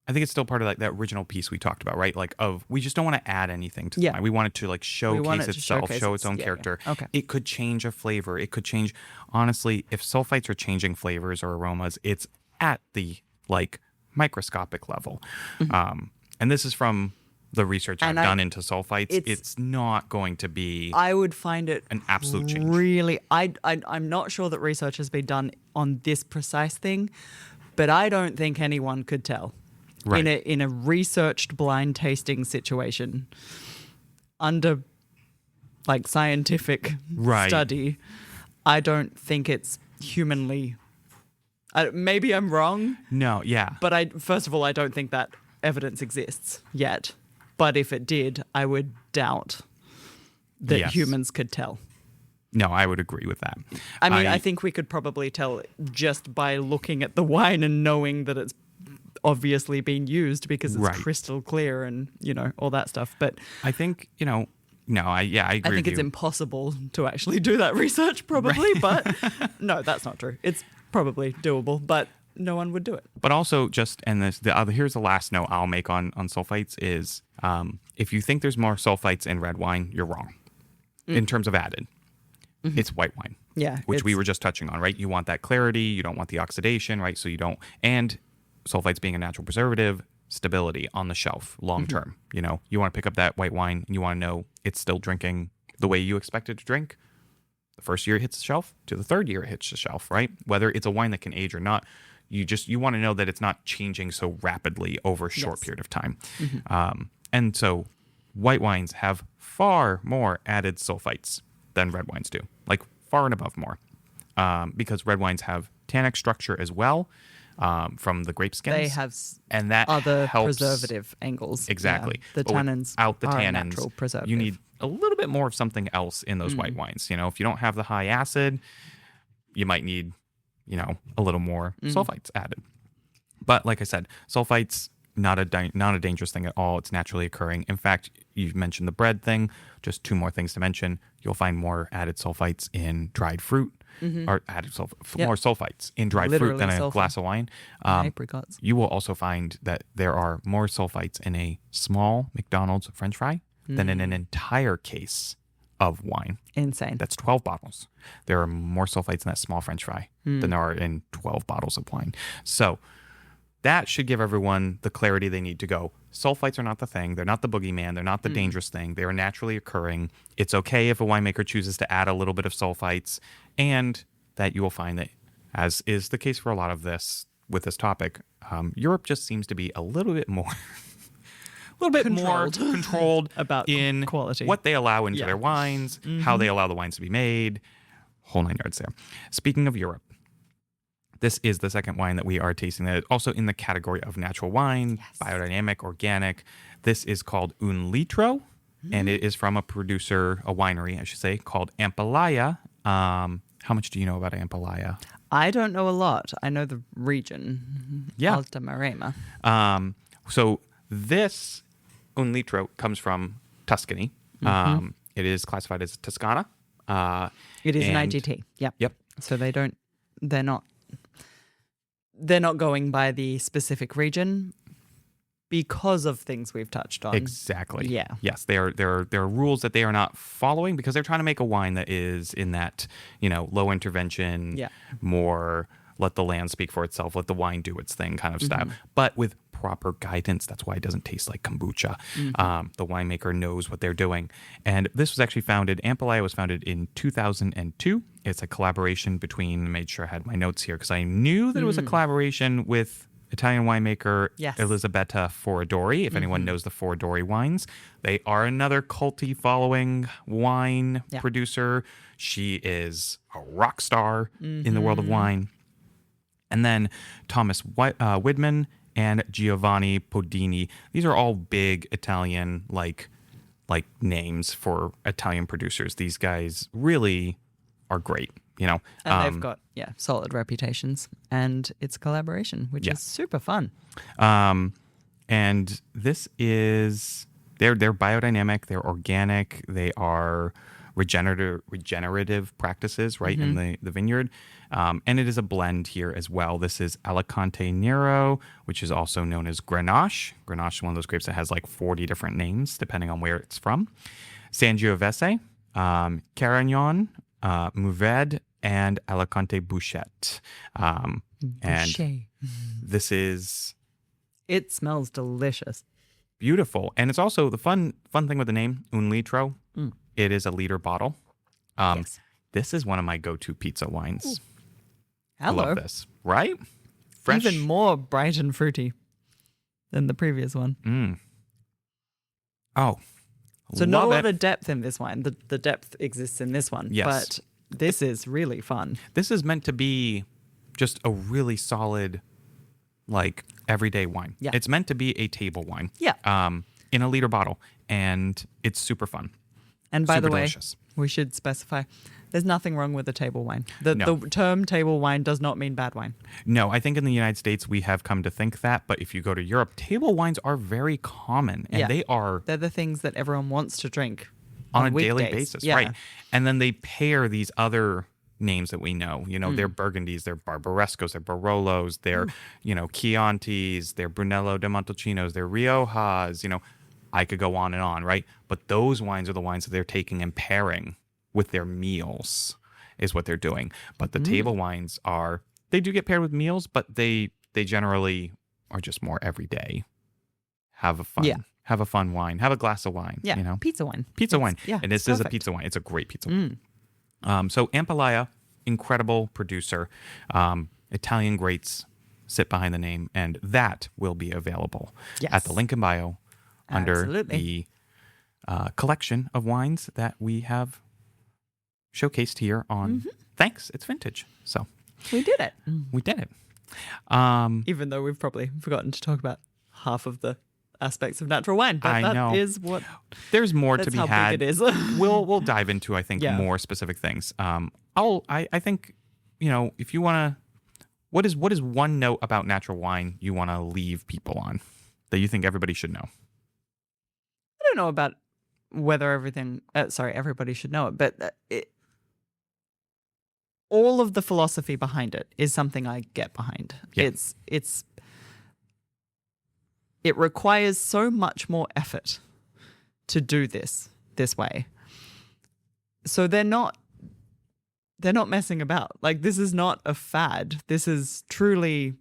Speaker 1: I think it's still part of like that original piece we talked about, right? Like we just don't want to add anything to the
Speaker 2: Yeah.
Speaker 1: wine. We want it to like
Speaker 2: want
Speaker 1: showcase
Speaker 2: it to
Speaker 1: itself,
Speaker 2: showcase
Speaker 1: show its own
Speaker 2: yeah.
Speaker 1: character.
Speaker 2: Okay.
Speaker 1: It could change a flavor. It could change. Honestly, if sulfites are changing flavors or aromas, it's at the like microscopic level. And this is from the research I've done into sulfites. It's not going to be.
Speaker 2: I would find it
Speaker 1: an absolute change.
Speaker 2: Really, I'm not sure that research has been done on this precise thing, but I don't think anyone could tell.
Speaker 1: Right.
Speaker 2: In a researched blind tasting situation under like scientific study, I don't think it's humanly. Maybe I'm wrong.
Speaker 1: No, yeah.
Speaker 2: But first of all, I don't think that evidence exists yet. But if it did, I would doubt that humans could tell.
Speaker 1: No, I would agree with that.
Speaker 2: I mean, I think we could probably tell just by looking at the wine and knowing that it's obviously been used because it's crystal clear and, all that stuff. But
Speaker 1: I think, no, I agree
Speaker 2: I think
Speaker 1: with
Speaker 2: it's
Speaker 1: you.
Speaker 2: impossible to actually do that research probably, but no, that's not true. It's probably doable, but no one would do it.
Speaker 1: But also here's the last note I'll make on sulfites is if you think there's more sulfites in red wine, you're wrong in terms of added. It's white wine.
Speaker 2: Yeah.
Speaker 1: Which we were just touching on, right? You want that clarity. You don't want the oxidation, right? So you don't, and sulfites being a natural preservative, stability on the shelf long term. You want to pick up that white wine and you want to know it's still drinking the way you expect it to drink. The first year it hits the shelf to the third year it hits the shelf, right? Whether it's a wine that can age or not, you want to know that it's not changing so rapidly over a short period of time. And so white wines have far more added sulfites than red wines do, like far and above more, because red wines have tannic structure as well from the grape skins.
Speaker 2: They have
Speaker 1: and that
Speaker 2: other
Speaker 1: helps.
Speaker 2: Preservative angles.
Speaker 1: Exactly.
Speaker 2: Yeah, the tannins
Speaker 1: Without the
Speaker 2: are
Speaker 1: tannins,
Speaker 2: natural preservative.
Speaker 1: you need a little bit more of something else in those white wines. If you don't have the high acid, you might need, a little more sulfites added. But like I said, sulfites, not a dangerous thing at all. It's naturally occurring. In fact, you mentioned the bread thing. Just two more things to mention. You'll find more added sulfites in dried fruit, or more sulfites in dried fruit than a glass of wine.
Speaker 2: Apricots.
Speaker 1: You will also find that there are more sulfites in a small McDonald's French fry than in an entire case of wine.
Speaker 2: Insane.
Speaker 1: That's 12 bottles. There are more sulfites in that small French fry than there are in 12 bottles of wine. So that should give everyone the clarity they need to go. Sulfites are not the thing. They're not the boogeyman. They're not the dangerous thing. They are naturally occurring. It's okay if a winemaker chooses to add a little bit of sulfites, and that you will find that, as is the case for a lot of this with this topic, Europe just seems to be a little bit more more controlled
Speaker 2: about
Speaker 1: in
Speaker 2: quality,
Speaker 1: what they allow into their wines, how they allow the wines to be made, whole nine yards there. Speaking of Europe, this is the second wine that we are tasting that is also in the category of natural wine, biodynamic, organic. This is called Unfiltered, and it is from a winery, I should say, called Ampalaya. How much do you know about Ampalaya?
Speaker 2: I don't know a lot. I know the region.
Speaker 1: Yeah.
Speaker 2: Alta Maremma.
Speaker 1: So this Unfiltered comes from Tuscany. It is classified as Toscana.
Speaker 2: It is an IGT. Yep.
Speaker 1: Yep.
Speaker 2: So they're not going by the specific region because of things we've touched on.
Speaker 1: Exactly.
Speaker 2: Yeah.
Speaker 1: Yes, there are rules that they are not following because they're trying to make a wine that is in that, low intervention, more let the land speak for itself, let the wine do its thing kind of style. But with proper guidance, that's why it doesn't taste like kombucha. The winemaker knows what they're doing. And this was actually Ampalaya was founded in 2002. It's a collaboration between, made sure I had my notes here because I knew that it was a collaboration with Italian winemaker Elisabetta Foradori. If anyone knows the Foradori wines, they are another culty following wine producer. She is a rock star in the world of wine. And then Thomas Widman and Giovanni Podini. These are all big Italian like names for Italian producers. These guys really are great, And
Speaker 2: they've got solid reputations, and it's a collaboration, which is super fun.
Speaker 1: And this is they're biodynamic, they're organic, they are regenerative practices, right, in the vineyard. And it is a blend here as well. This is Alicante Nero, which is also known as Grenache. Grenache is one of those grapes that has like 40 different names depending on where it's from. Sangiovese, Carignan, Mourvèdre, and Alicante Bouchette. And this is...
Speaker 2: It smells delicious.
Speaker 1: Beautiful. And it's also the fun thing with the name, Un Litro. It is a liter bottle.
Speaker 2: Yes.
Speaker 1: This is one of my go-to pizza wines.
Speaker 2: Ooh.
Speaker 1: I
Speaker 2: Hello.
Speaker 1: love this. Right? Fresh.
Speaker 2: Even more bright and fruity than the previous one.
Speaker 1: Oh,
Speaker 2: so not a
Speaker 1: love
Speaker 2: lot
Speaker 1: it.
Speaker 2: of depth in this one. The depth exists in this one.
Speaker 1: Yes.
Speaker 2: But this is really fun.
Speaker 1: This is meant to be just a really solid, like, everyday wine.
Speaker 2: Yeah.
Speaker 1: It's meant to be a table wine.
Speaker 2: Yeah.
Speaker 1: In a liter bottle. And it's super fun.
Speaker 2: And by
Speaker 1: Super
Speaker 2: the way,
Speaker 1: delicious.
Speaker 2: we should specify there's nothing wrong with a table wine. The term table wine does not mean bad wine.
Speaker 1: No, I think in the United States we have come to think that, but if you go to Europe, table wines are very common, and
Speaker 2: they're the things that everyone wants to drink
Speaker 1: on a
Speaker 2: weekdays.
Speaker 1: daily basis,
Speaker 2: Yeah.
Speaker 1: right? And then they pair these other names that we know. You know, they're Burgundies, they're Barbarescos, they're Barolos, they're Chiantis, they're Brunello de Montalcinos, they're Riojas. You know, I could go on and on, right? But those wines are the wines that they're taking and pairing with their meals is what they're doing. But the table wines they do get paired with meals, but they generally are just more everyday. Have a fun wine. Have a glass of wine.
Speaker 2: Yeah,
Speaker 1: you know?
Speaker 2: pizza wine.
Speaker 1: Pizza wine.
Speaker 2: Yeah,
Speaker 1: And this is a pizza wine. It's a great pizza wine. So Ampalaya, incredible producer. Italian greats sit behind the name, and that will be available at the link in bio under the collection of wines that we have showcased here on Thanks, It's Vintage. So
Speaker 2: we did it.
Speaker 1: we did it.
Speaker 2: Even though we've probably forgotten to talk about half of the aspects of natural wine, but that is what
Speaker 1: there's more to be
Speaker 2: how
Speaker 1: had.
Speaker 2: big it is.
Speaker 1: we'll dive into, I think, more specific things. I think, you know, if you want to, what is one note about natural wine you want to leave people on that you think everybody should know?
Speaker 2: I don't know about whether everybody should know it, but all of the philosophy behind it is something I get behind.
Speaker 1: Yeah.
Speaker 2: It requires so much more effort to do this way. So they're not messing about. Like, this is not a fad. This is truly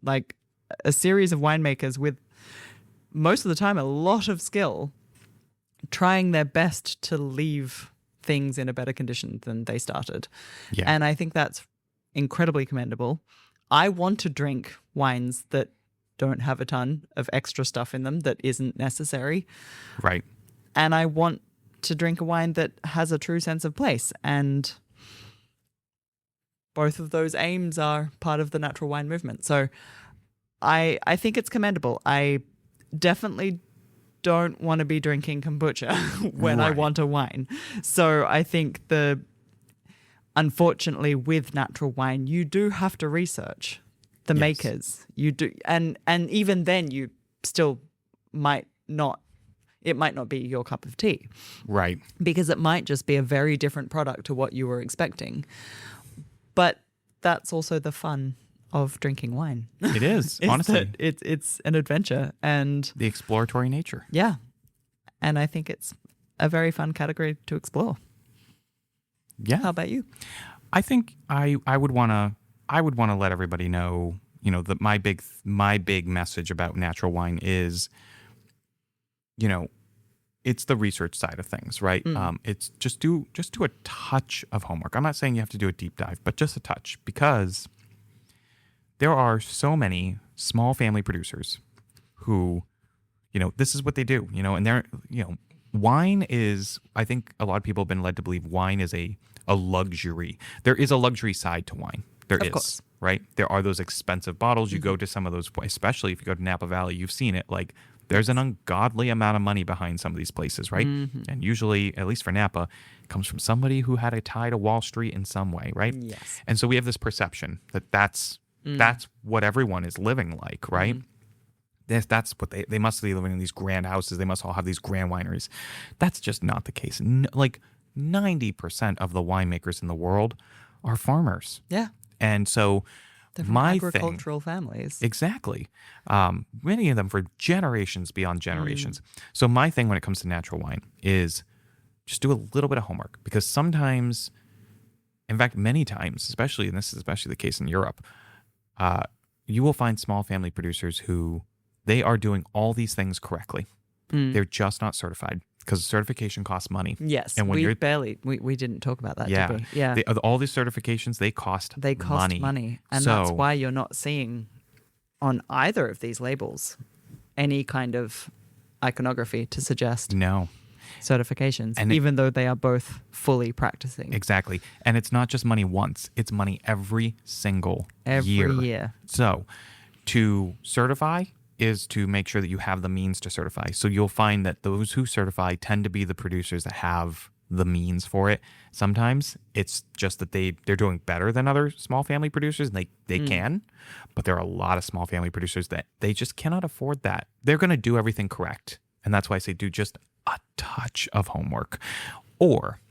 Speaker 2: like a series of winemakers with most of the time a lot of skill trying their best to leave things in a better condition than they started.
Speaker 1: Yeah.
Speaker 2: And I think that's incredibly commendable. I want to drink wines that don't have a ton of extra stuff in them that isn't necessary.
Speaker 1: Right.
Speaker 2: And I want to drink a wine that has a true sense of place. And both of those aims are part of the natural wine movement. So I think it's commendable. I definitely don't want to be drinking kombucha when I want a wine. So I think unfortunately with natural wine, you do have to research the makers. You do. And even then you still might not be your cup of tea.
Speaker 1: Right.
Speaker 2: Because it might just be a very different product to what you were expecting. But that's also the fun of drinking wine.
Speaker 1: It is, honestly.
Speaker 2: It's an adventure and
Speaker 1: the exploratory nature.
Speaker 2: Yeah. And I think it's a very fun category to explore.
Speaker 1: Yeah.
Speaker 2: How about you?
Speaker 1: I think I would want to let everybody know, you know, that my big message about natural wine is, you know, it's the research side of things, right? It's just do a touch of homework. I'm not saying you have to do a deep dive, but just a touch, because there are so many small family producers who, you know, this is what they do, you know, and wine is, I think a lot of people have been led to believe wine is a luxury. There is a luxury side to wine. There is, of course. Right? There are those expensive bottles. You go to some of those, especially if you go to Napa Valley, you've seen it. Like, there's an ungodly amount of money behind some of these places, right? And usually, at least for Napa, it comes from somebody who had a tie to Wall Street in some way, right?
Speaker 2: Yes.
Speaker 1: And so we have this perception that that's what everyone is living like, right? That's what they must be living in these grand houses. They must all have these grand wineries. That's just not the case. No, like, 90% of the winemakers in the world are farmers.
Speaker 2: Yeah.
Speaker 1: And so
Speaker 2: They're from
Speaker 1: my
Speaker 2: agricultural families.
Speaker 1: Exactly. Many of them for generations beyond generations. So my thing when it comes to natural wine is just do a little bit of homework, because sometimes, in fact, many times, especially, and this is especially the case in Europe, you will find small family producers who they are doing all these things correctly. They're just not certified, because certification costs money.
Speaker 2: Yes,
Speaker 1: and when
Speaker 2: we didn't talk about that,
Speaker 1: yeah,
Speaker 2: did we? Yeah,
Speaker 1: all these certifications, they cost
Speaker 2: money, and that's why you're not seeing on either of these labels any kind of iconography to suggest
Speaker 1: no
Speaker 2: certifications,
Speaker 1: and
Speaker 2: even though they are both fully practicing.
Speaker 1: Exactly. And it's not just money once, it's money every single year. So to certify is to make sure that you have the means to certify. So you'll find that those who certify tend to be the producers that have the means for it. Sometimes it's just that they're doing better than other small family producers, and they can, but there are a lot of small family producers that they just cannot afford that. They're going to do everything correct. And that's why I say do just a touch of homework. Or,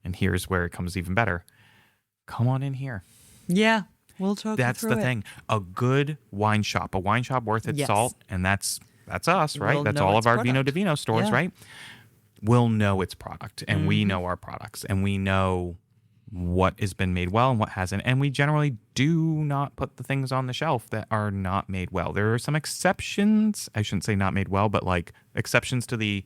Speaker 1: and here's where it comes even better, come on in here.
Speaker 2: Yeah. We'll talk
Speaker 1: That's
Speaker 2: you through
Speaker 1: the thing. A good wine shop, worth its salt, and that's us, right? That's all of our Vino Divino stores, right? We'll know its product, and we know our products, and we know what has been made well and what hasn't. And we generally do not put the things on the shelf that are not made well. There are some exceptions. I shouldn't say not made well, but like exceptions to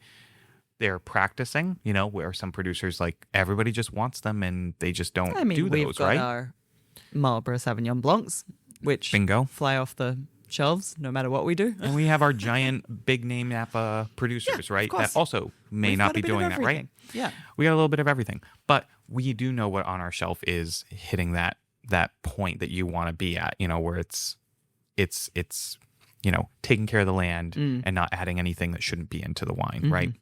Speaker 1: they're practicing, where some producers, like, everybody just wants them and they just don't do those,
Speaker 2: we've got
Speaker 1: right?
Speaker 2: Our Marlborough Sauvignon Blancs, which
Speaker 1: Bingo.
Speaker 2: fly off the shelves no matter what we do.
Speaker 1: And we have our giant big name Napa producers, right? That also may not be doing that, right?
Speaker 2: Yeah.
Speaker 1: We got a little bit of everything. But we do know what on our shelf is hitting that point that you want to be at, where it's taking care of the land and not adding anything that shouldn't be into the wine, right?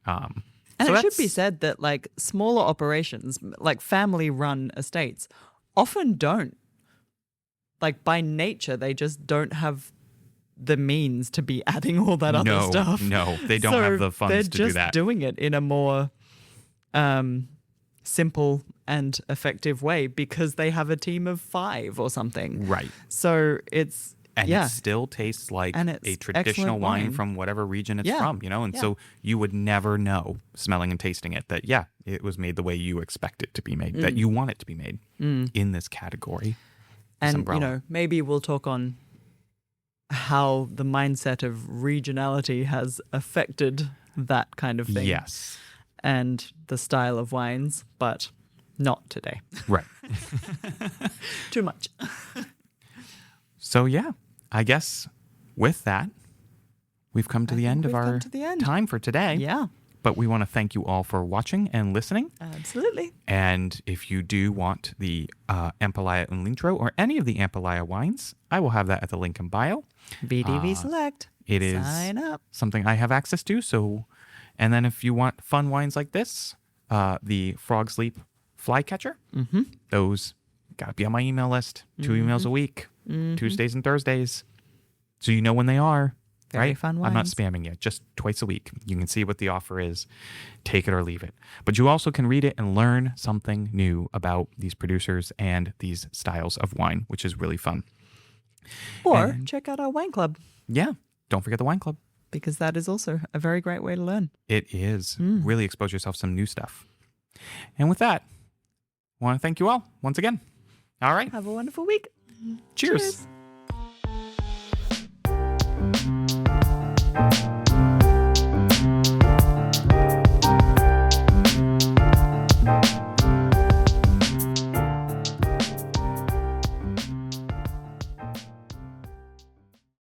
Speaker 2: And it should be said that, like, smaller operations, like family-run estates, often don't. Like, by nature, they just don't have the means to be adding all that other stuff.
Speaker 1: No, they don't have the funds to do that.
Speaker 2: They're just doing it in a more simple and effective way because they have a team of 5 or something.
Speaker 1: Right.
Speaker 2: So it's...
Speaker 1: And it still tastes like a traditional wine from whatever region it's from, And so you would never know, smelling and tasting it, that, it was made the way you expect it to be made, that you want it to be made in this category.
Speaker 2: And, maybe we'll talk on how the mindset of regionality has affected that kind of thing.
Speaker 1: Yes.
Speaker 2: And the style of wines, but not today.
Speaker 1: Right.
Speaker 2: Too much.
Speaker 1: So, I guess with that, we've come to the end of our time for today.
Speaker 2: Yeah.
Speaker 1: But we want to thank you all for watching and listening.
Speaker 2: Absolutely.
Speaker 1: And if you do want the Ampalaya Unlintro or any of the Ampalaya wines, I will have that at the link in bio.
Speaker 2: BDV Select.
Speaker 1: It is
Speaker 2: Sign up.
Speaker 1: Something I have access to. So, and then if you want fun wines like this, the Frog Sleep Flycatcher, those got to be on my email list. 2 emails a week, Tuesdays and Thursdays. So you know when they are.
Speaker 2: Very
Speaker 1: right?
Speaker 2: fun wines.
Speaker 1: I'm not spamming you, just twice a week. You can see what the offer is, take it or leave it. But you also can read it and learn something new about these producers and these styles of wine, which is really fun.
Speaker 2: Or check out our wine club.
Speaker 1: Yeah, don't forget the wine club.
Speaker 2: Because that is also a very great way to learn.
Speaker 1: It is. Really expose yourself to some new stuff. And with that, I want to thank you all once again. All right.
Speaker 2: Have a wonderful week.
Speaker 1: Cheers.
Speaker 2: Cheers.